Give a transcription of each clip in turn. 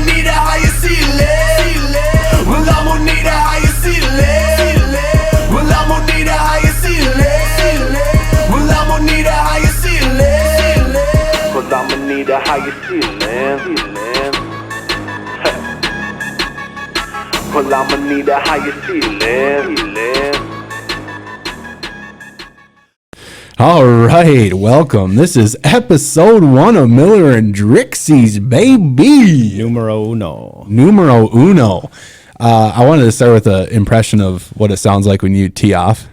need a higher ceiling. Well, I'ma need a higher ceiling. Well, I'ma need a higher ceiling. Well, I'ma need a higher ceiling. Well, I'ma need a higher ceiling. Well, I'ma need a higher ceiling. All right, welcome. This is episode 1 of Miller and Dricksy's, baby. Numero uno. I wanted to start with an impression of what it sounds like when you tee off.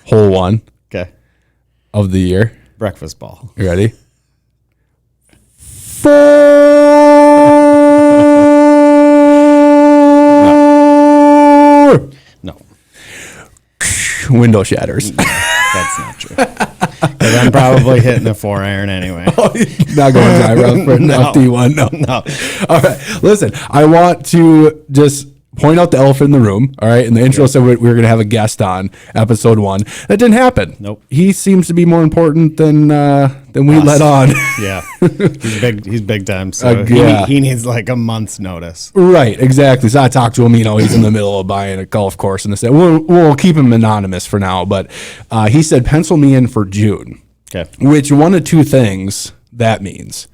Hole 1 Okay. of the year. Breakfast ball. You ready? No, Window shatters. that's not true. Because I'm probably hitting a 4-iron anyway. Not going drive route for an FD1. No. All right. Listen, I want to just point out the elephant in the room. All right. In the intro said we were going to have a guest on episode 1. That didn't happen. Nope. He seems to be more important than we let on. Yeah, he's big time. So yeah. he needs like a month's notice. Right. Exactly. So I talked to him. He's in the middle of buying a golf course, and they we'll keep him anonymous for now. But he said pencil me in for June. Okay. Which one of two things that means?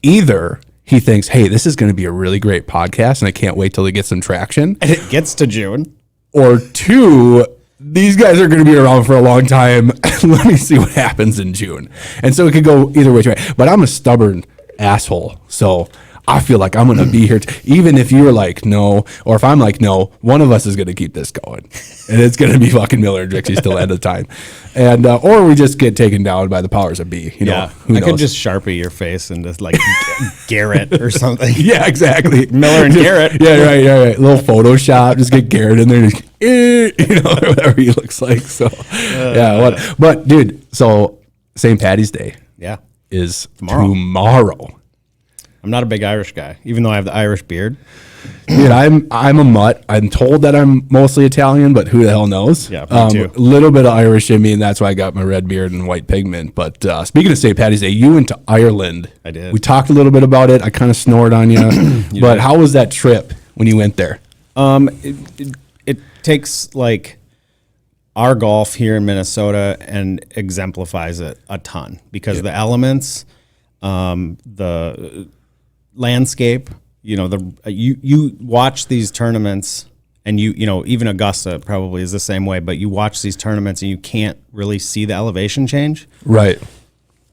Either he thinks, hey, this is going to be a really great podcast, and I can't wait till it gets some traction. And it gets to June. Or 2, these guys are going to be around for a long time. Let me see what happens in June. And so it could go either way. But I'm a stubborn asshole. So I feel like I'm going to be here. Even if you're like, no, or if I'm like, no, one of us is going to keep this going. And it's going to be fucking Miller and Dricksy still at the time. And, or we just get taken down by the powers that be. Who I knows? could just Sharpie your face and just like Garrett or something. Yeah, exactly. Miller and Garrett. Yeah, right. Little Photoshop. Just get Garrett in there. Just, or whatever he looks like. So, But, dude, so St. Patty's Day is tomorrow. I'm not a big Irish guy, even though I have the Irish beard. Dude, I'm a mutt. I'm told that I'm mostly Italian, but who the hell knows? Yeah, me too. A little bit of Irish in me, and that's why I got my red beard and white pigment. But speaking of St. Patty's Day, you went to Ireland. I did. We talked a little bit about it. I kind of snored on you. But how was that trip when you went there? It takes like our golf here in Minnesota and exemplifies it a ton because the elements, the landscape, you watch these tournaments and even Augusta probably is the same way, but you watch these tournaments and you can't really see the elevation change. Right.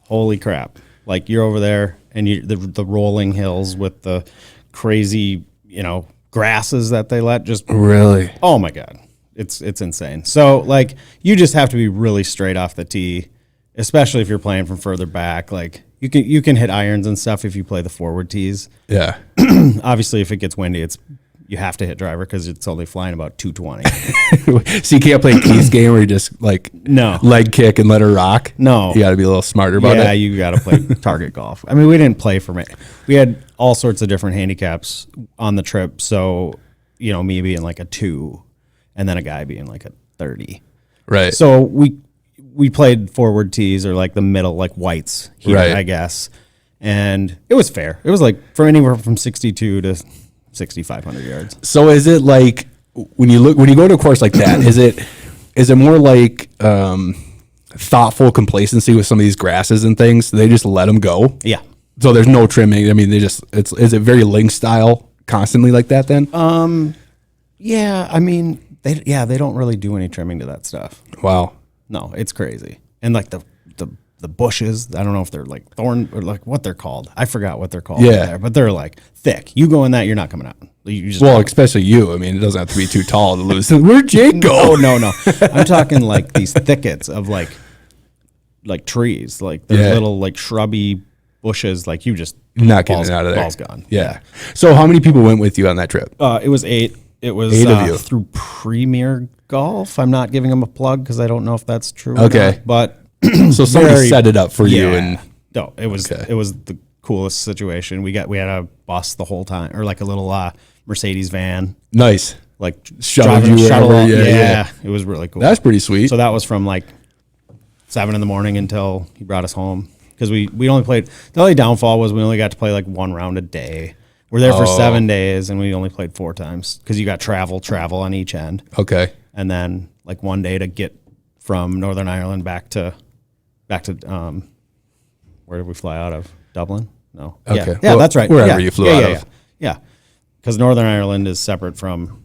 Holy crap. Like you're over there and the rolling hills with the crazy, grasses that they let just really. Oh my God. It's insane. So like you just have to be really straight off the tee, especially if you're playing from further back. Like you can hit irons and stuff if you play the forward tees. Yeah. Obviously, if it gets windy, you have to hit driver because it's only flying about 220. So you can't play Keith's game where you just leg kick and let her rock. No, you got to be a little smarter about it. Yeah, you got to play target golf. I mean, we didn't play for me. We had all sorts of different handicaps on the trip. So me being like a 2, and then a guy being like a 30. Right. So we played forward tees or like the middle, like whites here, right. I guess. And it was fair. It was like from anywhere from 62 to 6,500 yards. So is it like when you go to a course like that, is it more like thoughtful complacency with some of these grasses and things? They just let them go? Yeah. So there's no trimming. I mean, is it very link style constantly like that then? Yeah, I mean, they don't really do any trimming to that stuff. Wow. No, it's crazy. And like the bushes, I don't know if they're like thorn or like what they're called. I forgot what they're called. Yeah. There, but they're like thick. You go in that, you're not coming out. You just especially you. I mean, it doesn't have to be too tall to lose. Where'd Jake go? No. I'm talking like these thickets of like trees, like they're little like shrubby bushes. Like you just not getting out of there. Ball's gone. Yeah. So how many people went with you on that trip? It was 8. It was 8 of you. Through Premier Golf. I'm not giving them a plug because I don't know if that's true. Okay. Or not, but so somebody set it up for you, and no, it was the coolest situation. We had a bus the whole time, or like a little Mercedes van. Nice. Like shuttle you wherever. Yeah, it was really cool. That's pretty sweet. So that was from like 7 a.m. until he brought us home because we only played. The only downfall was we only got to play like one round a day. We're there for 7 days, and we only played 4 times because you got travel on each end. Okay. And then like 1 day to get from Northern Ireland back to where did we fly out of? Dublin? No. Okay. Yeah, Well, that's right. wherever you flew out of. Yeah. Because Northern Ireland is separate from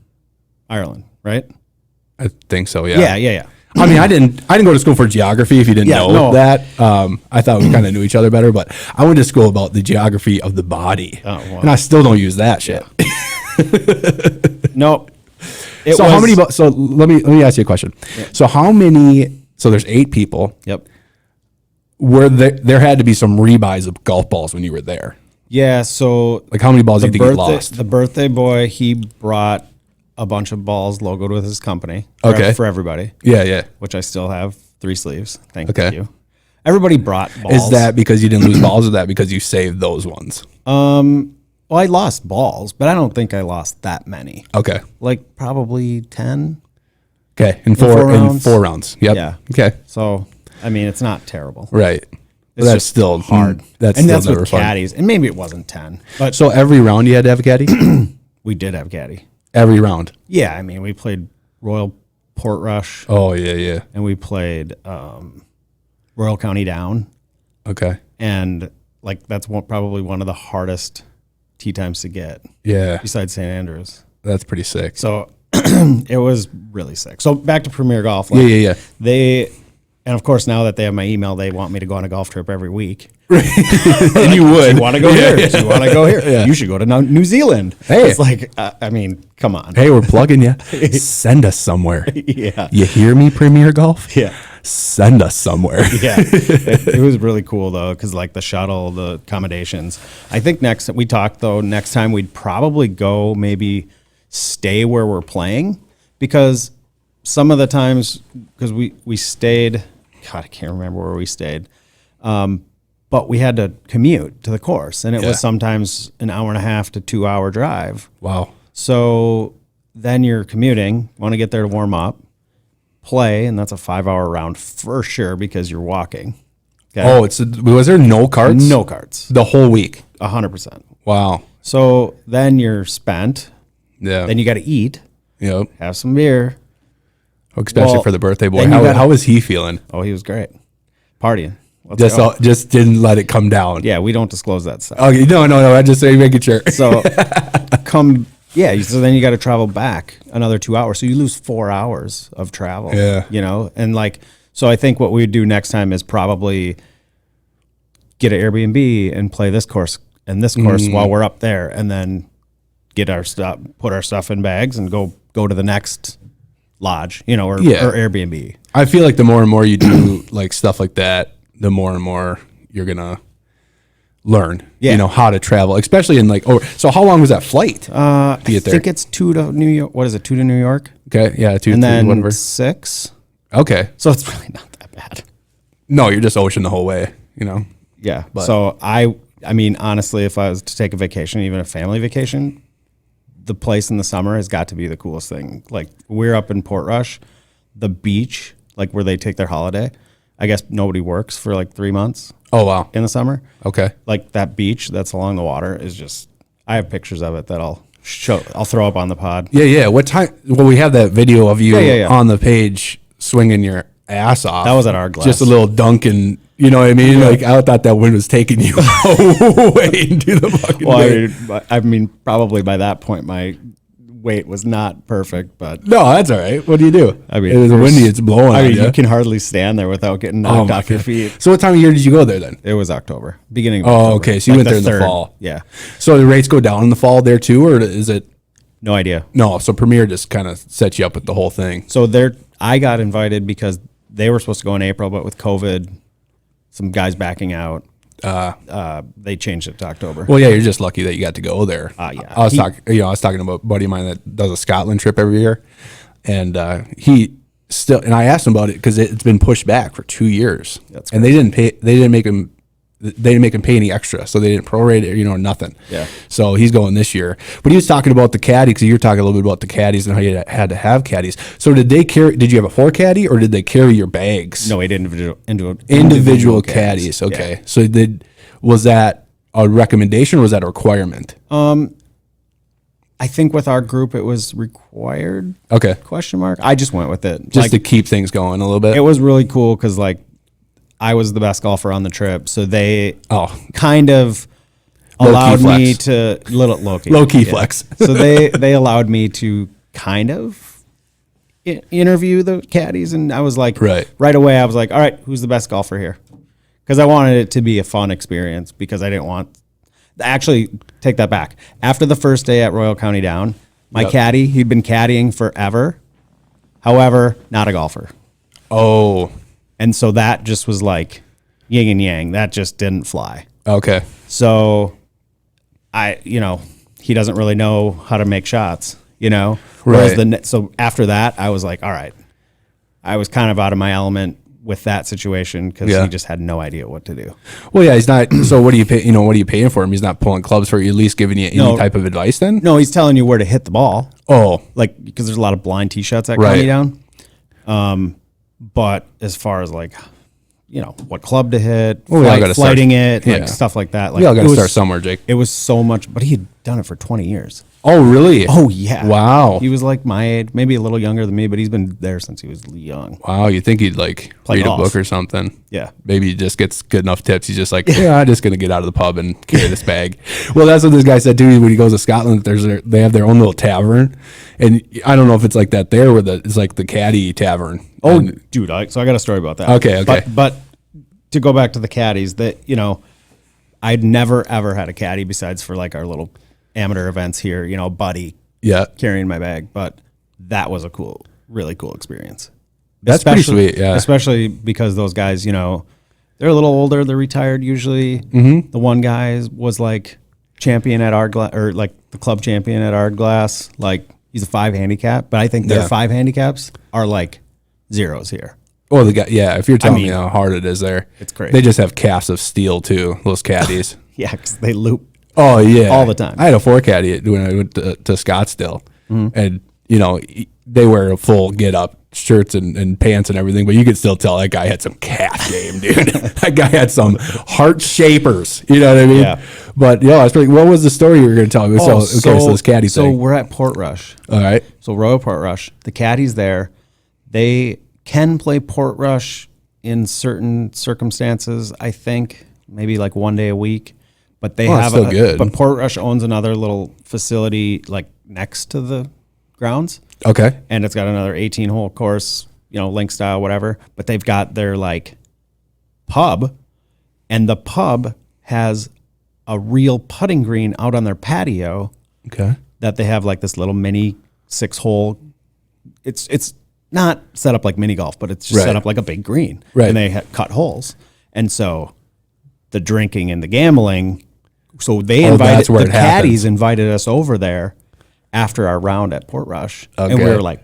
Ireland, right? I think so. Yeah. Yeah. I mean, I didn't go to school for geography. If you didn't know no. that, I thought we kind of knew each other better. But I went to school about the geography of the body, and I still don't use that shit. Nope. How many? So let me ask you a question. Yeah. So how many? So there's 8 people. Yep. Were there had to be some rebuys of golf balls when you were there? Yeah. So like how many balls did you get lost? The birthday boy, he brought a bunch of balls logoed with his company. Okay. For everybody. Yeah. Which I still have 3 sleeves. Thank you. Everybody brought balls. Is that because you didn't lose balls, or is that because you saved those ones? Well, I lost balls, but I don't think I lost that many. Okay. Like probably 10. Okay. In 4 rounds. Yep. Yeah. Okay. So, I mean, it's not terrible. Right. It's that's just still hard. That's with caddies. And maybe it wasn't 10. But so every round you had to have a caddy? we did have caddy. Every round. Yeah, I mean, we played Royal Portrush. Oh, yeah. And we played Royal County Down. Okay. And like that's probably one of the hardest tee times to get. Yeah. Besides St. Andrews. That's pretty sick. So it was really sick. So back to Premier Golf. Like, yeah. And of course, now that they have my email, they want me to go on a golf trip every week. And you would. Do you want to go here? Do you want to go here? Yeah. You should go to New Zealand. Hey. It's like, I mean, come on. Hey, we're plugging you. Send us somewhere. Yeah. You hear me, Premier Golf? Yeah. Send us somewhere. Yeah. It was really cool, though, because like the shuttle, the accommodations. I think next time we'd probably go maybe stay where we're playing, because some of the times, because we stayed, God, I can't remember where we stayed. But we had to commute to the course, and it was sometimes an 1.5 to 2 hour drive. Wow. So then you're commuting, want to get there to warm up, play, and that's a 5 hour round for sure because you're walking. Okay? Oh, was there no carts? No carts. The whole week? 100%. Wow. So then you're spent. Yeah. Then you got to eat. Yep. Have some beer. Especially for the birthday boy. How was he feeling? Oh, he was great. Partying. Just didn't let it come down. Yeah, we don't disclose that stuff. Okay, no. I just say making sure. So so then you got to travel back another 2 hours. So you lose 4 hours of travel. Yeah. And like, so I think what we'd do next time is probably get an Airbnb and play this course and this course while we're up there, and then get our stuff, put our stuff in bags, and go to the next lodge, or Airbnb. I feel like the more and more you do like stuff like that, the more and more you're gonna learn, how to travel, especially in so how long was that flight? I think it's 2 to New York. What is it? 2 to New York? Okay. Yeah. 2, and 3, then whatever. 6. Okay. So it's really not that bad. No, you're just ocean the whole way, Yeah. But. So I mean, honestly, if I was to take a vacation, even a family vacation, the place in the summer has got to be the coolest thing. Like we're up in Portrush, the beach, like where they take their holiday. I guess nobody works for like 3 months. Oh, wow. In the summer. Okay. Like that beach that's along the water is just, I have pictures of it that I'll throw up on the pod. Yeah. What time? Well, we have that video of you on the page swinging your ass off. That was at our glass. Just a little Dunkin', you know what I mean? Yeah. Like I thought that wind was taking you way into the fucking Well, I mean, probably by that point, my weight was not perfect, but no, that's all right. What do you do? I mean, it was windy. It's blowing. I mean, you can hardly stand there without getting knocked off your feet. So, what time of year did you go there then? It was October, beginning of October. Okay. So you went there in the fall. Yeah. So the rates go down in the fall there too, or is it? No idea. No. So Premier just kind of set you up with the whole thing. So I got invited because they were supposed to go in April, but with COVID, some guys backing out. They changed it to October. Well, yeah, you're just lucky that you got to go there. Yeah. I was talking about a buddy of mine that does a Scotland trip every year, and he still. And I asked him about it because it's been pushed back for 2 years, and they didn't pay. They didn't make him pay any extra, so they didn't prorate it, nothing. Yeah. So he's going this year, but he was talking about the caddy because you're talking a little bit about the caddies and how you had to have caddies. So did you have a 4 caddy or did they carry your bags? No, we did individual caddies. Okay. Yeah. So was that a recommendation or was that a requirement? I think with our group it was required. Okay. Question mark. I just went with it. Just to keep things going a little bit. It was really cool because like I was the best golfer on the trip, so they Oh. kind of Low-key allowed me flex. to low Low-key flex. So they allowed me to kind of interview the caddies, and I was like, right away, I was like, all right, who's the best golfer here? Because I wanted it to be a fun experience because I didn't want. Actually, take that back. After the first day at Royal County Down, my caddy, he'd been caddying forever. However, not a golfer. Oh. And so that just was like yin and yang. That just didn't fly. Okay. So he doesn't really know how to make shots, Whereas so after that, I was like, all right. I was kind of out of my element with that situation because he just had no idea what to do. Well, yeah, he's not. So what do you pay? What are you paying for him? He's not pulling clubs for you. At least giving you any type of advice. Then no, he's telling you where to hit the ball. Oh, like because there's a lot of blind tee shots at County Down. But as far as like, what club to hit, flighting it, like stuff like that. Like we all got to start somewhere, Jake. It was so much, but he had done it for 20 years. Oh, really? Oh, yeah. Wow. He was like my age, maybe a little younger than me, but he's been there since he was young. Wow. You think he'd like Play read golf. a book or something? Yeah. Maybe he just gets good enough tips. He's just like, I'm just going to get out of the pub and carry this bag. Well, that's what this guy said too. When he goes to Scotland, they have their own little tavern. And I don't know if it's like that there where it's like the caddy tavern. Oh, dude. So I got a story about that. Okay. But to go back to the caddies, I'd never, ever had a caddy besides for like our little amateur events here, buddy. Yeah. Carrying my bag. But that was a really cool experience. That's pretty sweet. Yeah. Especially because those guys, they're a little older. They're retired usually. Mm-hmm. The one guy was like champion at Ardglass, or like the club champion at Ardglass. Like he's a 5 handicap, but I think their 5 handicaps are like zeros here. Oh, the guy. Yeah. If you're telling me how hard it is there, it's crazy. They just have calves of steel too. Those caddies. Yeah. Cause they loop. Oh yeah, all the time. I had a 4 caddy when I went to Scottsdale, and they wear a full get up, shirts and pants and everything, but you could still tell that guy had some calf game, dude. That guy had some heart shapers. You know what I mean? Yeah. But that's pretty. What was the story you were going to tell me? So this caddy so thing. We're at Portrush. All right. So Royal Portrush, the caddies there, they can play Portrush in certain circumstances. I think maybe like 1 day a week. But they have good. But Portrush owns another little facility like next to the grounds. Okay. And it's got another 18-hole course, link style, whatever. But they've got their like pub, and the pub has a real putting green out on their patio. Okay. That they have like this little mini 6-hole. It's not set up like mini golf, but it's just set up like a big green. Right. And they cut holes. And so the drinking and the gambling. So they invited the caddies invited us over there after our round at Portrush, and we were like,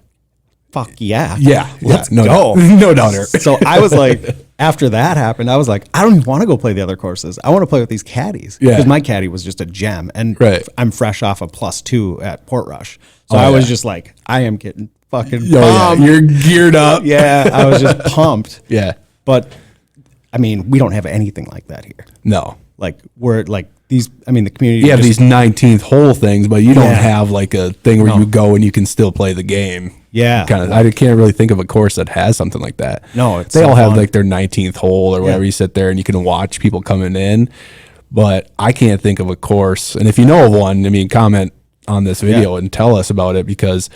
"Fuck yeah, let's go, no doubter." So I was like, after that happened, I was like, I don't even want to go play the other courses. I want to play with these caddies because my caddy was just a gem, and I'm fresh off a +2 at Portrush, so I was just like, I am getting fucking pumped. You're geared up. Yeah, I was just pumped. Yeah, but I mean, we don't have anything like that here. No, like we're like. The community. You have these 19th hole things, but you don't have like a thing where you go and you can still play the game. Yeah. I can't really think of a course that has something like that. No, they all have like their 19th hole or whatever. You sit there and you can watch people coming in, but I can't think of a course. And if you know of one, comment on this video and tell us about it, because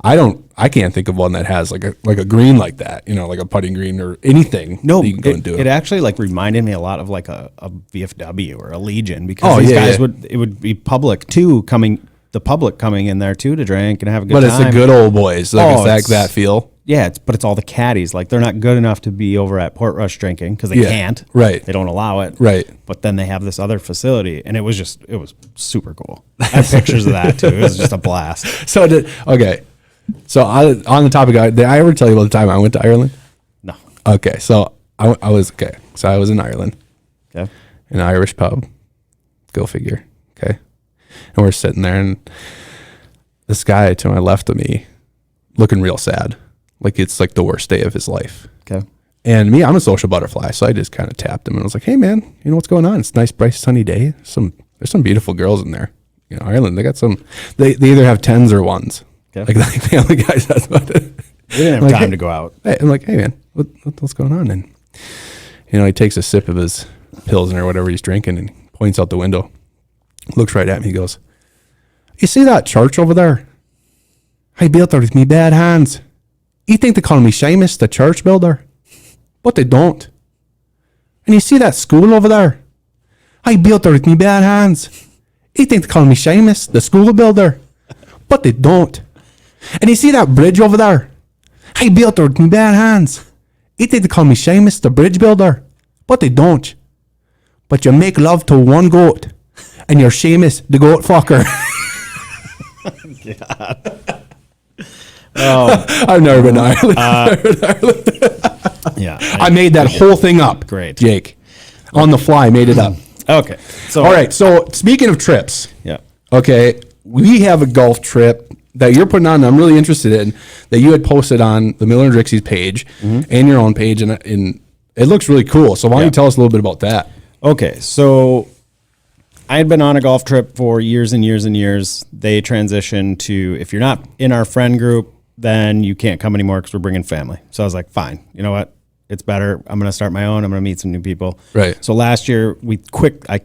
I can't think of one that has like a green like that, like a putting green or anything. No, that you can go and do it actually like reminded me a lot of like a VFW or a Legion, because these guys would be public too, the public coming in there too to drink and have a good time. But it's the good old boys. Like it's that feel. Yeah, but it's all the caddies. Like they're not good enough to be over at Portrush drinking because they can't. Right. They don't allow it. Right. But then they have this other facility, and it was super cool. I have pictures of that too. It was just a blast. So on the topic, did I ever tell you about the time I went to Ireland? No. Okay, so I was in Ireland. Okay. In an Irish pub. Go figure. Okay. And we're sitting there, and this guy to my left of me, looking real sad, like it's like the worst day of his life. Okay. And me, I'm a social butterfly, so I just kind of tapped him and I was like, "Hey, man, what's going on? It's a nice, bright, sunny day. There's some beautiful girls in there. Ireland, they got some. They either have 10s or 1s. Okay. Like family guys, that's about it. We didn't have time to go out. Hey, I'm like, hey man, what's going on? And he takes a sip of his Pilsner or whatever he's drinking and points out the window, looks right at me, he goes, "You see that church over there? I built it with me bad hands. You think they call me Seamus, the church builder? But they don't. And you see that school over there? I built it with me bad hands. You think they call me Seamus, the school builder? But they don't. And you see that bridge over there? I built it with me bad hands. You think they call me Seamus, the bridge builder? But they don't. But you make love to one goat, and you're Seamus, the goat fucker." God. Oh, I've never been to Ireland. yeah. I made that whole thing up. Great. Jake. On the fly, made it up. Okay. So All right. So speaking of trips, Yeah. okay, we have a golf trip that you're putting on that I'm really interested in, that you had posted on the Miller and Dricksy's page and your own page, and it looks really cool. So why don't you tell us a little bit about that? Okay, so I had been on a golf trip for years and years and years. They transitioned to, if you're not in our friend group, then you can't come anymore because we're bringing family. So I was like, fine, you know what? It's better. I'm going to start my own. I'm going to meet some new people. Right. So last year I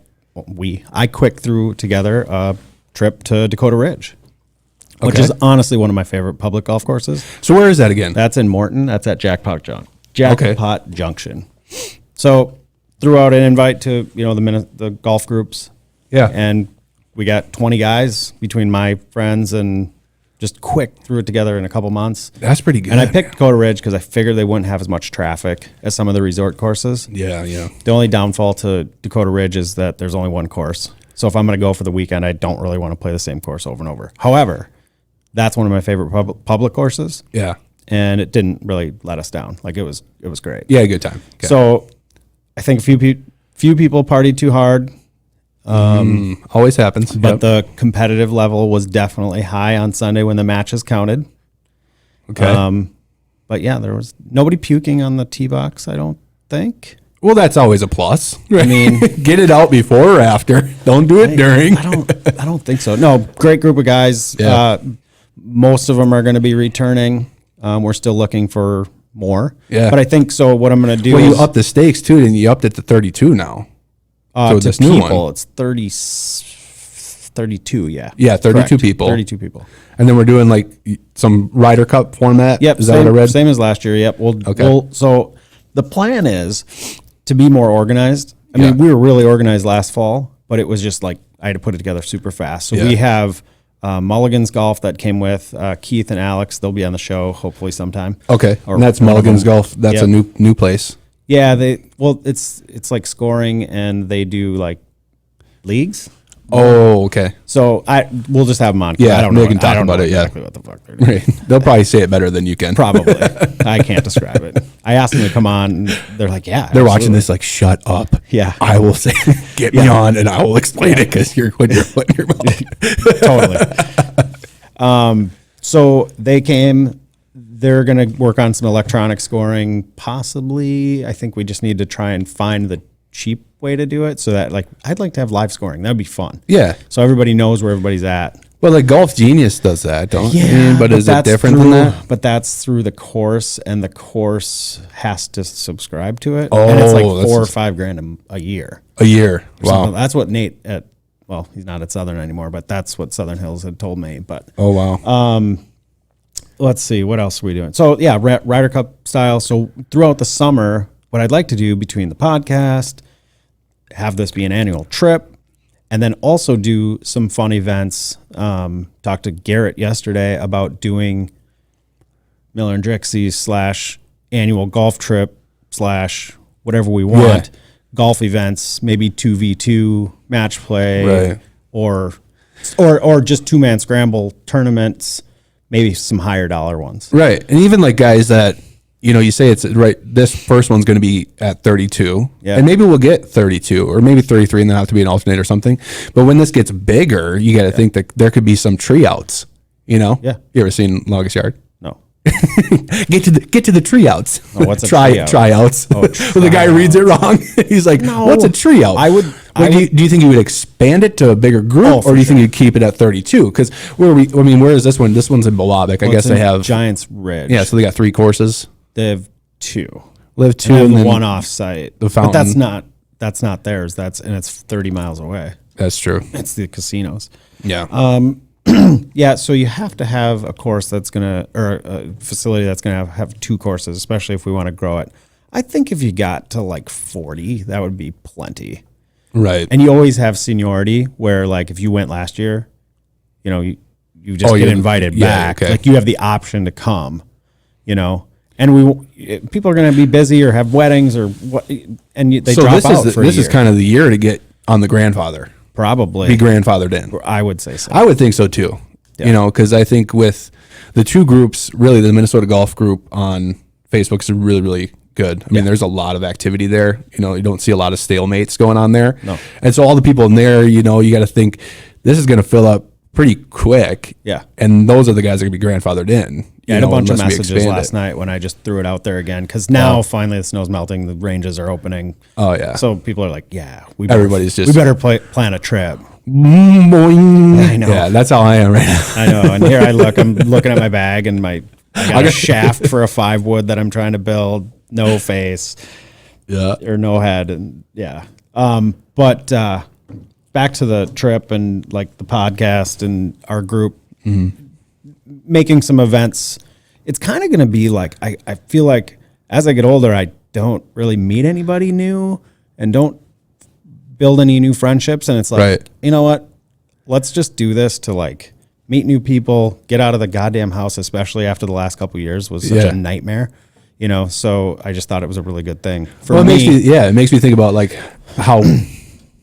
quick threw together a trip to Dakota Ridge, which Okay. is honestly one of my favorite public golf courses. So where is that again? That's in Morton. That's at Jackpot Junction. So threw out an invite to the golf groups. Yeah. And we got 20 guys between my friends and just quick threw it together in a couple months. That's pretty good. And I picked Dakota Ridge because I figured they wouldn't have as much traffic as some of the resort courses. Yeah, yeah. The only downfall to Dakota Ridge is that there's only one course. So if I'm going to go for the weekend, I don't really want to play the same course over and over. However, that's one of my favorite public courses. Yeah. And it didn't really let us down. Like it was great. Yeah, good time. Okay. So I think a few people partied too hard. Always happens. But the competitive level was definitely high on Sunday when the matches counted. Okay. But yeah, there was nobody puking on the tee box, I don't think. Well, that's always a plus. I mean, get it out before or after. Don't do it during. I don't think so. No, great group of guys. Yeah. Most of them are going to be returning. We're still looking for more. Yeah. But I think so. What I'm going to do Well, is you upped the stakes too, and you upped it to 32 now. So to this new people, one. it's 32. Yeah. Yeah, 32 Correct. people. 32 people. And then we're doing like some Ryder Cup format. Yep, Is that what I read? same as last year. Yep. Okay. So the plan is to be more organized. I mean, we were really organized last fall, but it was just like I had to put it together super fast. So we have Mulligan's Golf that came with Keith and Alex. They'll be on the show hopefully sometime. Okay. Or And that's one of Mulligan's them. Golf. That's Yep. a new place. Yeah, it's like scoring, and they do like leagues. Oh, okay. So we'll just have them on. Yeah, I don't they know. can talk I don't about know it, yeah. exactly what the fuck they're doing. Right. They'll probably say it better than you can. Probably. I can't describe it. I asked them to come on, and they're like, "Yeah." They're watching absolutely. this like, shut up. Yeah. I will say, get me on, and I will explain it because you're putting your foot in your mouth. Totally. So they came. They're going to work on some electronic scoring, possibly. I think we just need to try and find the cheap way to do it so that, like, I'd like to have live scoring. That'd be fun. Yeah. So everybody knows where everybody's at. Well, like Golf Genius does that, don't you? I mean, but is it that's different than that? But that's through the course, and the course has to subscribe to it. And it's like Oh, that's $4 or just- $5 a year. A year. So Wow. that's what Nate he's not at Southern anymore, but that's what Southern Hills had told me. But Oh, wow. let's see, what else are we doing? So yeah, Ryder Cup style. So throughout the summer, what I'd like to do between the podcast, have this be an annual trip, and then also do some fun events. Talked to Garrett yesterday about doing Miller and Dricksy / annual golf trip / whatever we want. Yeah. Golf events, maybe 2v2 match play, Right. or just 2-man scramble tournaments, maybe some higher dollar ones. Right. And even like guys that, you say it's right, this first one's going to be at 32. Yeah. And maybe we'll get 32 or maybe 33 and then have to be an alternate or something. But when this gets bigger, you got to think that there could be some tree outs, Yeah. You ever seen Longest Yard? No. Get to the tree outs. Oh, what's a tree out? Tryouts. Oh, Well, the guy reads it wrong. He's like, No. "What's a tree out?" Do you think you would expand it to a bigger group, or do you think you'd keep it at 32? Because where is this one? This one's in Bilovic. I guess they have Giants Ridge. Yeah, so they got 3 courses. They have 2. Live 2 And and then then one off site. the But that's fountain. not theirs. It's 30 miles away. That's true. It's the casinos. Yeah. Yeah, so you have to have a course that's or a facility that's gonna have 2 courses, especially if we want to grow it. I think if you got to like 40, that would be plenty. Right. And you always have seniority where, like, if you went last year, you just get invited back. okay. Like, you have the option to come, And people are going to be busy or have weddings or what, and they So drop out for a this year. is kind of the year to get on the grandfather. Probably Be grandfathered in. I would say so. I would think so too. Yeah. Because I think with the 2 groups, really the Minnesota Golf Group on Facebook is really, really good. I mean, there's a lot of activity there. You don't see a lot of stalemates going on there. No. And so all the people in there, you got to think this is going to fill up pretty quick. Yeah. And those are the guys that are going to be grandfathered in. I had a bunch of unless we messages expand last it. night when I just threw it out there again because now finally the snow's melting, the ranges are opening. Oh, yeah. So people are like, "Yeah, we Everybody's just- we better plan a trip." Boing. I know. Yeah, that's how I am right now. I know. And here I'm looking at my bag and I got a shaft for a 5-wood that I'm trying to build. No face. Yeah. Or no head. And yeah. But back to the trip and like the podcast and our group making some events. It's kind of going to be like, I feel like as I get older, I don't really meet anybody new and don't build any new friendships. And it's like, Right. you know what? Let's just do this to like meet new people, get out of the goddamn house, especially after the last couple of years was such Yeah. a nightmare. So I just thought it was a really good thing for Well, me. it makes me think about like how,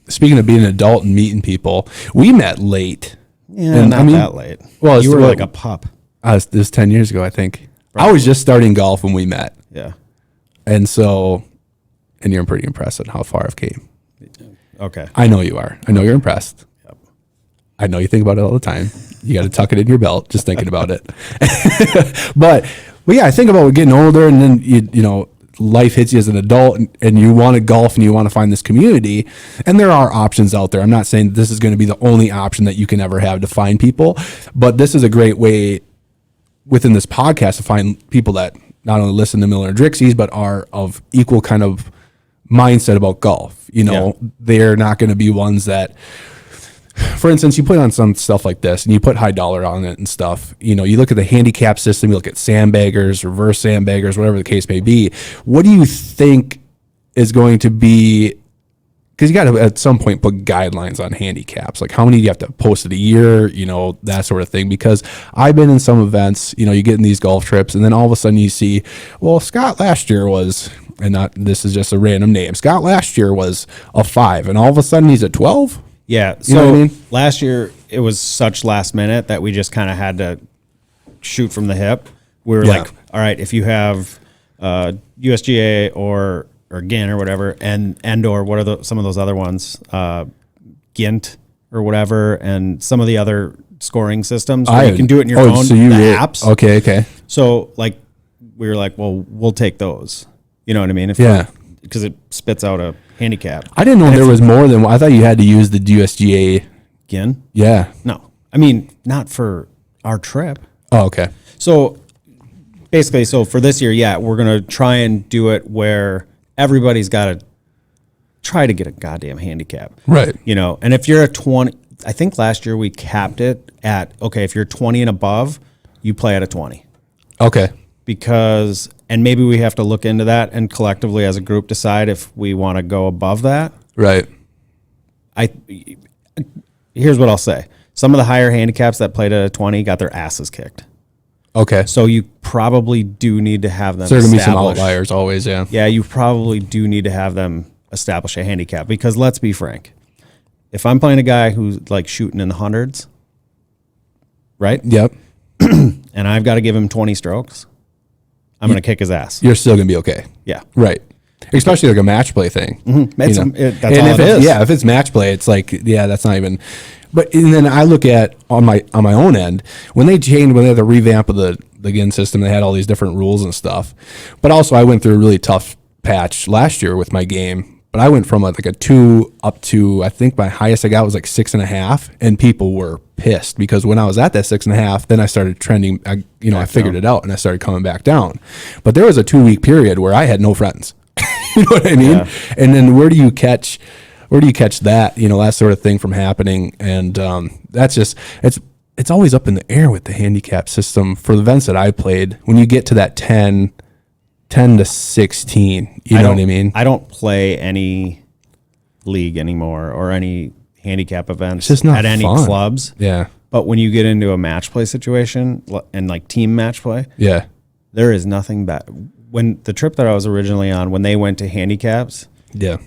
speaking of being an adult and meeting people, we met late. Yeah, And, not that late. well, You were well, like a pup. This was 10 years ago, I think. I was just starting golf when we met. Yeah. And you're pretty impressed at how far I've came. Okay. I know you are. I know you're impressed. I know you think about it all the time. You got to tuck it in your belt, just thinking about it. But yeah, I think about getting older, and then life hits you as an adult, and you want to golf and you want to find this community. And there are options out there. I'm not saying this is going to be the only option that you can ever have to find people, but this is a great way within this podcast to find people that not only listen to Miller and Dricksy's, but are of equal kind of mindset about golf. They're not going to be ones that, for instance, you put on some stuff like this and you put high dollar on it and stuff, you look at the handicap system, you look at sandbaggers, reverse sandbaggers, whatever the case may be. What do you think is going to be, because you got to at some point put guidelines on handicaps, like how many do you have to post a year, that sort of thing. Because I've been in some events, you get in these golf trips and then all of a sudden you see, well, Scott last year was, this is just a random name, Scott last year was a 5 and all of a sudden he's a 12. Yeah. So You know what I mean? last year it was such last minute that we just kind of had to shoot from the hip. We were Yeah. like, all right, if you have USGA or GIN or whatever, and or what are some of those other ones, GINT or whatever, and some of the other scoring systems where you can do it in your phone, apps. Okay. So like we were like, well, we'll take those. You know what I mean? Yeah. Because it spits out a handicap. I didn't know there was more than one. I thought you had to use the USGA. GIN? Yeah. No. I mean, not for our trip. Oh, okay. So basically, for this year, we're going to try and do it where everybody's got to try to get a goddamn handicap. Right. And if you're a 20, I think last year we capped it at, okay, if you're 20 and above, you play at a 20. Okay. Because, and maybe we have to look into that and collectively as a group decide if we want to go above that. Right. Here's what I'll say. Some of the higher handicaps that played at a 20 got their asses kicked. Okay. So you probably do need to have them So there are going to be some establish- outliers always, yeah. Yeah, you probably do need to have them establish a handicap because let's be frank. If I'm playing a guy who's like shooting in the hundreds, right? Yep. And I've got to give him 20 strokes, I'm going to kick his ass. You're still going to be okay. Yeah. Right. Especially like a match play thing. That's And all it is. Yeah, if it's match play, it's like, yeah, that's not even. But and then I look at on my own end when they had the revamp of the GIN system, they had all these different rules and stuff. But also I went through a really tough patch last year with my game. But I went from like a 2 up to, I think my highest I got was like 6.5, and people were pissed because when I was at that 6.5, then I started trending. I figured it out and I started coming back down. But there was a 2-week period where I had no friends. You know what I mean? Yeah. And then where do you catch that? That sort of thing from happening. And that's just it's always up in the air with the handicap system for the events that I played. When you get to that 10 to 16, you know what I mean? I don't play any league anymore or any handicap events it's just not at any fun. Clubs. Yeah. But when you get into a match play situation and like team match play, yeah, there is nothing bad. When the trip that I was originally on, when they went to handicaps, yeah,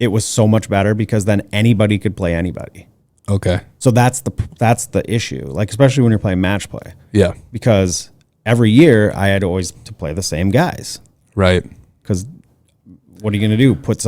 it was so much better because then anybody could play anybody. Okay. So that's the issue. Like especially when you're playing match play. Yeah. Because every year I had always to play the same guys. Right. Because what are you going to do? Put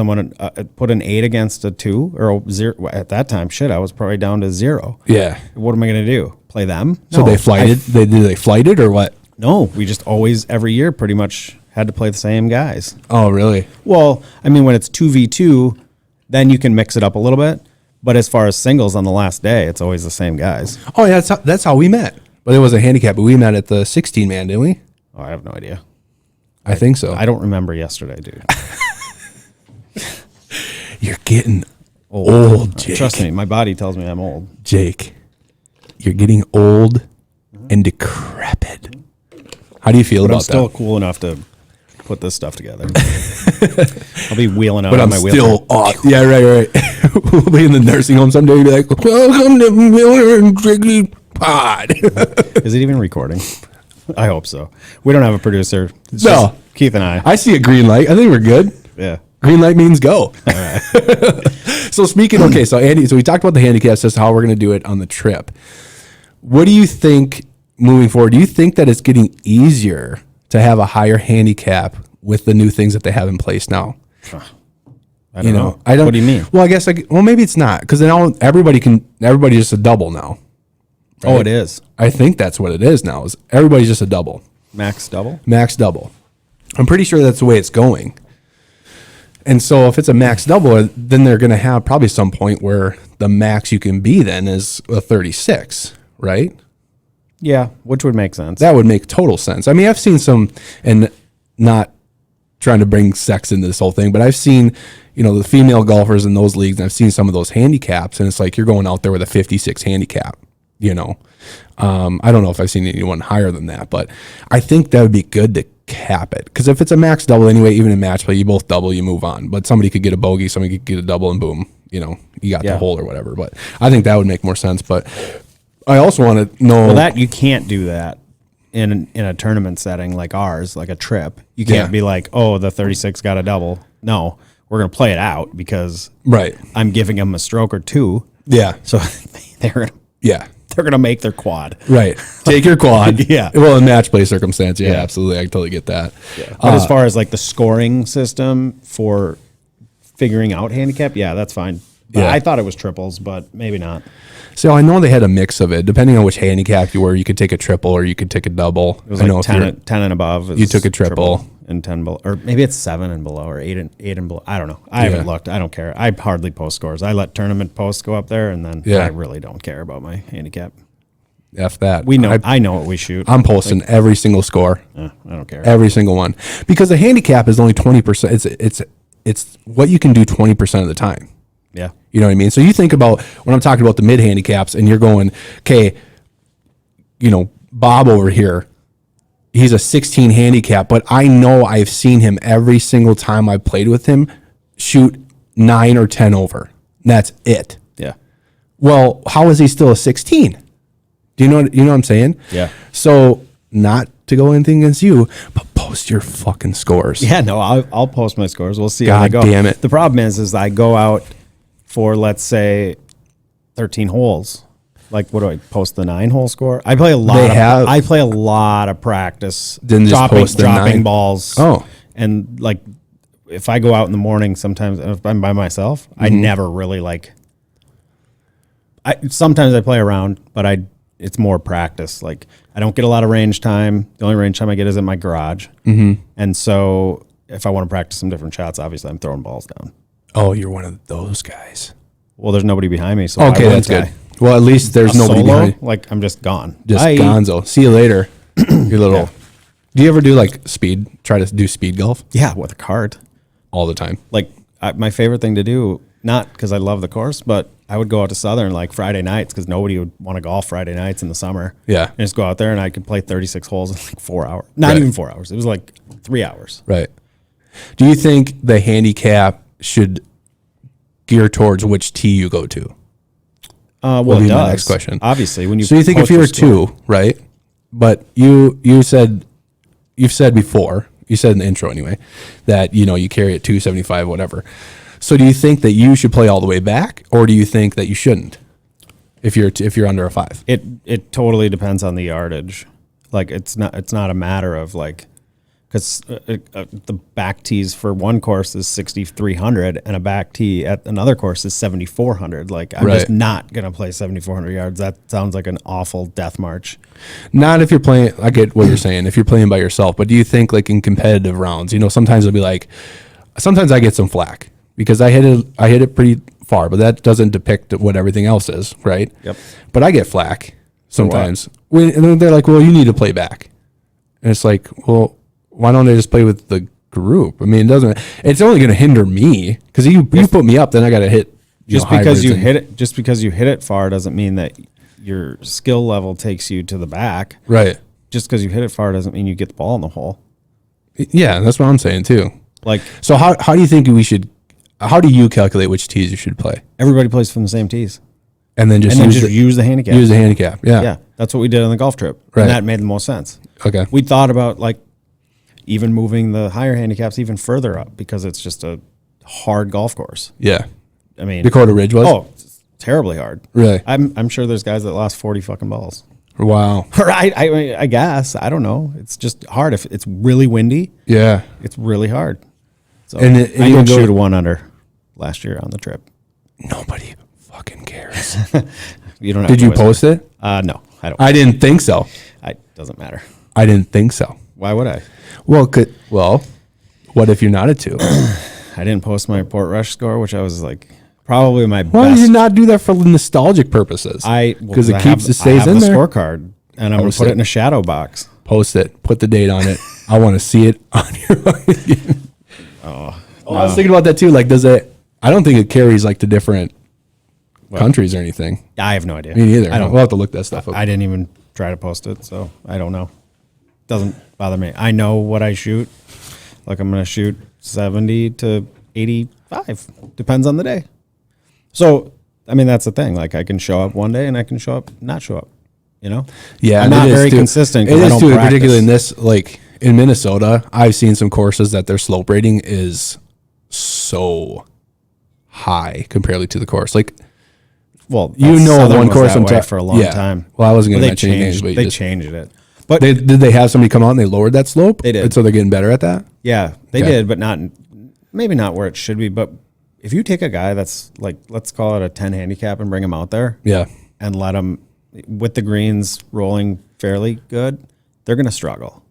an 8 against a 2 or a 0? At that time, I was probably down to 0. Yeah. What am I going to do? Play them? So No. they flighted? Did they flight it or what? No, we just always every year pretty much had to play the same guys. Oh, really? Well, I mean, when it's 2v2, then you can mix it up a little bit. But as far as singles on the last day, it's always the same guys. Oh, yeah. That's how we met. But it was a handicap. But we met at the 16 man, didn't we? Oh, I have no idea. I think so. I don't remember yesterday, dude. You're getting old, Jake. Trust me, my body tells me I'm old. Jake, you're getting old and decrepit. How do you feel But about I'm still that? cool enough to put this stuff together. I'll be wheeling out But on I'm my wheelchair. still off. Yeah, right. We'll be in the nursing home someday and be like, welcome to Miller and Dricksy Pod. Is it even recording? I hope so. We don't have a producer. It's No. just Keith and I. I see a green light. I think we're good. Yeah. Green light means go. So Andy, so we talked about the handicap system, how we're going to do it on the trip. What do you think moving forward? Do you think that it's getting easier to have a higher handicap with the new things that they have in place now? I don't know. I don't. What do you mean? Well, I guess maybe it's not because now everybody's just a double now. Right? Oh, it is. I think that's what it is now. Is everybody's just a double, Max double? max double. I'm pretty sure that's the way it's going. And so if it's a max double, then they're going to have probably some point where the max you can be then is a 36, right? Yeah, which would make sense. That would make total sense. I mean, I've seen some, and not trying to bring sex into this whole thing, but I've seen, the female golfers in those leagues, and I've seen some of those handicaps, and it's like you're going out there with a 56 handicap, I don't know if I've seen anyone higher than that, but I think that would be good to cap it. Because if it's a max double anyway, even in match play, you both double, you move on. But somebody could get a bogey, somebody could get a double, and boom, you got the hole or whatever. But I think that would make more sense. But I also want to know. Well, that you can't do that in a tournament setting like ours, like a trip. You can't be like, oh, the 36 got a double. No, we're going to play it out because I'm giving them a stroke or two. Yeah. So they're going to make their quad. Right. Take your quad. Yeah. Well, in match play circumstance, absolutely. I can totally get that. Yeah. But as far as like the scoring system for figuring out handicap, that's fine. But I thought it was triples, but maybe not. So I know they had a mix of it. Depending on which handicap you were, you could take a triple or you could take a double. It was like 10 and above. You took a triple. And 10 below. Or maybe it's 7 and below or 8 and below. I don't know. I haven't looked. I don't care. I hardly post scores. I let tournament posts go up there, and then I really don't care about my handicap. F that. We know. I know what we shoot. I'm posting every single score. I don't care. Every single one. Because the handicap is only 20%. It's what you can do 20% of the time. Yeah. You know what I mean? So you think about when I'm talking about the mid handicaps and you're going, okay, Bob over here, he's a 16 handicap, but I know I've seen him every single time I've played with him shoot 9 or 10 over. That's it. Yeah. Well, how is he still a 16? Do you know what I'm saying? Yeah. So not to go anything against you, but post your fucking scores. Yeah, no, I'll post my scores. We'll see how they go. God damn it. The problem is I go out for, let's say, 13 holes. Like, what do I post, the 9-hole score? I play a lot of practice. Then just post the dropping 9 balls. Oh. And like, if I go out in the morning, sometimes if I'm by myself, I never really like. Sometimes I play around, but it's more practice. Like I don't get a lot of range time. The only range time I get is in my garage. Mm-hmm. And so if I want to practice some different shots, obviously I'm throwing balls down. Oh, you're one of those guys. Well, there's nobody behind me. So Okay, that's good. Well, at least there's nobody solo, behind. like I'm just gone. Just Bye. gonzo. See you later. Your little. Yeah. Do you ever do like speed? Try to do speed golf Yeah, with a cart. all the time. Like my favorite thing to do, not because I love the course, but I would go out to Southern like Friday nights because nobody would want to golf Friday nights in the summer. Yeah. And just go out there and I could play 36 holes in like 4 hours. Not Right. even 4 hours. It was like 3 hours. Right. Do you think the handicap should gear towards which tee you go to? Well, Will it be does. my next question. Obviously, when you So you think if post you your were score- two, right? But you've said before, you said in the intro anyway, that you carry it 275, whatever. So do you think that you should play all the way back, or do you think that you shouldn't if you're under a 5? it totally depends on the yardage. Like it's not a matter of like because the back tees for one course is 6,300 and a back tee at another course is 7,400. Like I'm just Right. not gonna play 7,400 yards. That sounds like an awful death march. Not if you're playing. I get what you're saying. If you're playing by yourself, but do you think like in competitive rounds, sometimes it'll be like, sometimes I get some flack because I hit it pretty far, but that doesn't depict what everything else is, right? Yep. But I get flack sometimes and then they're like, well, you need to play back, and it's like, well, why don't I just play with the group? I mean, it's only going to hinder me because you put me up, then I got to hit. Just because you hit it far doesn't mean that your skill level takes you to the back. Right. Just because you hit it far doesn't mean you get the ball in the hole. Yeah, that's what I'm saying too. Like So how do you think how do you calculate which tees you should play? everybody plays from the same tees, And then just, use the handicap. use the handicap. Yeah. Yeah, that's what we did on the golf trip. Right. And that made the most sense. Okay. We thought about like even moving the higher handicaps even further up because it's just a hard golf course. Yeah. I mean, Dakota Ridge was? oh, it's terribly hard. Really? I'm sure there's guys that lost 40 fucking balls. Wow. Right? I guess I don't know. It's just hard. If it's really windy, Yeah. it's really hard. So And I you did go- shoot a 1 under last year on the trip. Nobody fucking cares. You don't. Have Did to you whisper. post it? No, I don't. I didn't think so. It doesn't matter. I didn't think so. Why would I? Well, what if you're not a 2? I didn't post my Port Rush score, which I was like probably my Why best. did you not do that for nostalgic purposes? Because it stays in the there. scorecard, and I'm going Post to put it. it in a shadow box. Post it. Put the date on it. I want to see it on your. I was thinking about that too. Like, does it? I don't think it carries like to different countries or anything. I have no idea. Me neither. I don't. We'll have to look that stuff up. I didn't even try to post it, so I don't know. Doesn't bother me. I know what I shoot. Like I'm going to shoot 70 to 85. Depends on the day. So, I mean, that's the thing. Like I can show up one day and I can not show up. Yeah, I'm and not it is very too. consistent. It 'Cause I is don't too, practice. particularly in this, like in Minnesota. I've seen some courses that their slope rating is so high compared to the course. Like, Well, one one course course I'm for a long time. Well, I wasn't going to They mention any names, but they changed it. But did they have somebody come out and they lowered that slope? They did. And so they're getting better at that. yeah, they Okay. did, but maybe not where it should be. But if you take a guy that's like, let's call it a 10 handicap and bring him out there Yeah. and let him with the greens rolling fairly good, they're going to struggle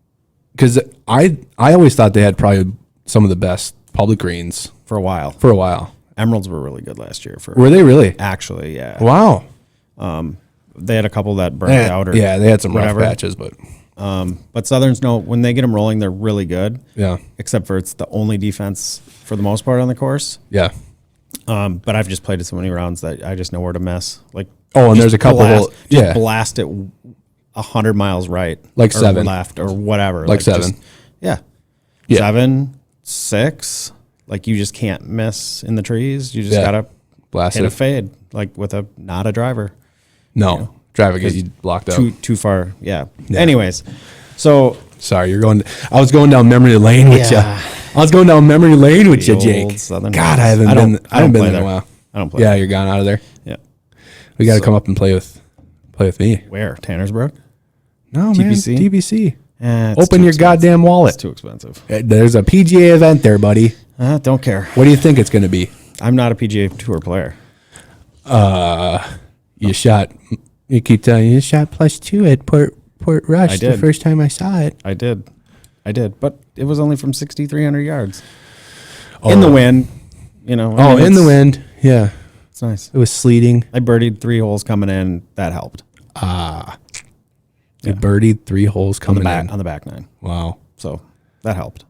Because I always thought they had probably some of the best public greens for a while. for a while. Emeralds were really good last year. Were they really? Actually, yeah. Wow. They had a couple that burned out or Yeah, they had some whatever. rough patches, but But Southerns know when they get them rolling, they're really good. yeah, Except for it's the only defense for the most part on the course. yeah. But I've just played it so many rounds that I just know where to mess. Like, Oh, and just there's a couple blast, hole- just yeah. blast it 100 miles right, Like or 7. left, or whatever. Like 7. Yeah. Yeah. 7, 6. Like you just can't miss in the trees. You just Yeah. gotta Blast hit a it. fade, like with not a driver. No, driver get you blocked out. Too far. Yeah. Anyways, so Sorry, I was going down memory lane with you. Yeah. I was going down memory lane with you, old Jake. Southern God, boys. I haven't been I don't been play there in a there. while. I don't play. Yeah, you're gone out of there. Yeah. We got to come up and play with me. Where? Tannersbrook? No, TBC? man. TBC. It's Open too your expensive. goddamn wallet. It's too expensive. There's a PGA event there, buddy. Don't care. What do you think it's going to be? I'm not a PGA Tour player. You shot. You keep telling you shot +2 at Port Rush I did. the first time I saw it. I did, but it was only from 6,300 yards in the wind. You know. I mean, In the wind. Yeah, It's nice. it was sleeting. I birdied 3 holes coming in. That helped. You birdied 3 holes On coming the back in. on the back 9. Wow. So that helped.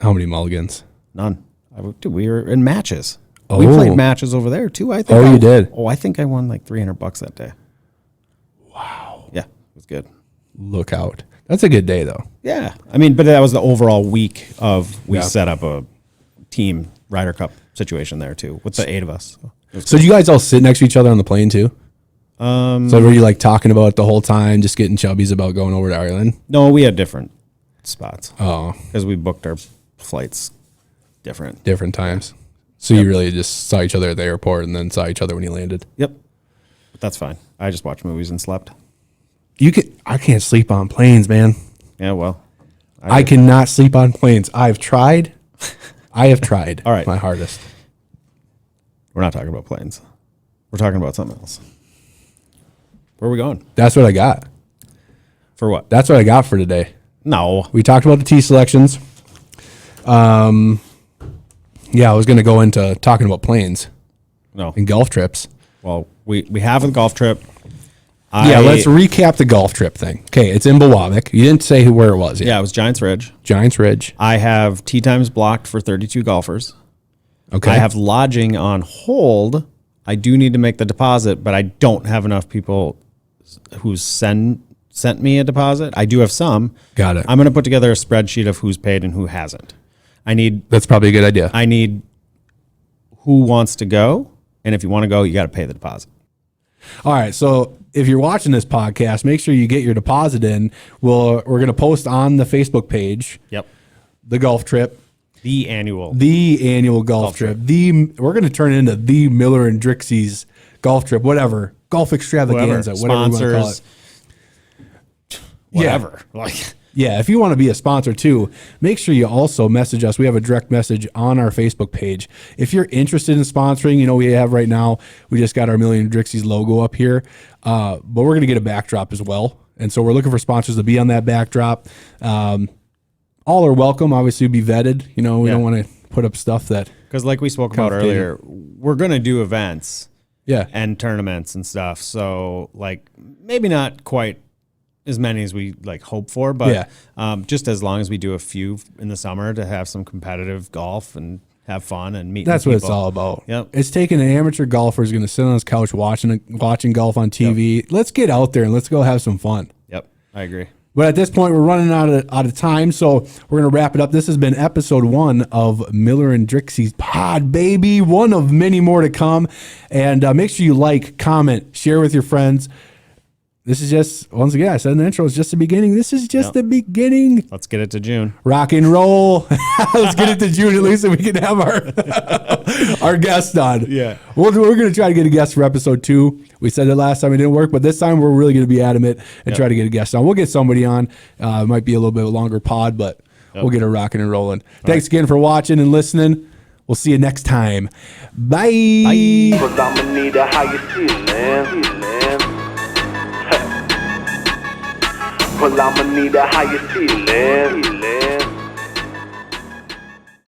How many mulligans? None. Dude, we were in matches. Oh. We played matches over there too. I think. Oh, you did? Oh, I think I won like $300 that day. Wow. Yeah, it was good. Look out. That's a good day, though. Yeah, I mean, but that was the overall week of we Yeah. set up a team Ryder Cup situation there too with the 8 of us. So it was So, do you guys all sit next to each other on the plane, too? So, were you like talking about it the whole time, just getting chubbies about going over to Ireland? No, we had different spots Oh, because we booked our flights different. different times. So, you really just saw each other at the airport and then saw each other when you landed? Yep, but that's fine. I just watched movies and slept. I can't sleep on planes, man. Yeah, well, I cannot sleep on planes. I've tried. I have tried. All right. My hardest. we're not talking about planes. We're talking about something else. Where are we going? That's what I got. For what? That's what I got for today. No. We talked about the tee selections. Yeah, I was going to go into talking about planes No. and golf trips. Well, we have a golf trip. Yeah, let's recap the golf trip thing. Okay, it's in Bilowick. You didn't say where it was yet. Yeah, it was Giants Ridge. Giants Ridge. I have tee times blocked for 32 golfers. Okay. I have lodging on hold. I do need to make the deposit, but I don't have enough people who sent me a deposit. I do have some. Got it. I'm going to put together a spreadsheet of who's paid and who hasn't. That's probably a good idea. I need who wants to go, and if you want to go, you got to pay the deposit. All right, so if you're watching this podcast, make sure you get your deposit in. We're going to post on the Facebook page Yep. the golf trip, The annual. the annual golf trip. We're going to turn it into the Miller and Dricksy's golf trip, whatever, golf extravaganza, whatever you want to call it. Whatever. Like, Yeah, if you want to be a sponsor too, make sure you also message us. We have a direct message on our Facebook page. If you're interested in sponsoring, we have right now, we just got our Million Drixie's logo up here, but we're going to get a backdrop as well. And so we're looking for sponsors to be on that backdrop. All are welcome, obviously be vetted. We don't want to put up stuff that. because like we spoke about Complicated. earlier, we're going to do events Yeah. and tournaments and stuff. So like maybe not quite as many as we like hope for, but just as long as we do a few in the summer to have some competitive golf and have fun and meet. That's what it's all about. Yep. It's taking an amateur golfer who's going to sit on his couch watching golf on TV. Yep. Let's get out there and let's go have some fun. Yep, I agree. But at this point, we're running out of time, so we're going to wrap it up. This has been episode 1 of Miller and Drixie's pod, baby. One of many more to come. And make sure you like, comment, share with your friends. This is just, once again, I said in the intro, it's just the beginning. This is just the beginning. Let's get it to June. Rock and roll. Let's get it to June at least so we can have our guest on. Yeah. We're going to try to get a guest for episode 2. We said it last time, it didn't work, but this time we're really going to be adamant and try to get a guest on. We'll get somebody on. It might be a little bit of a longer pod, but we'll get it rocking and rolling. Thanks again for watching and listening. We'll see you next time. Bye. Bye. Cause I'ma need a higher ceiling. Well, I'ma need a higher ceiling.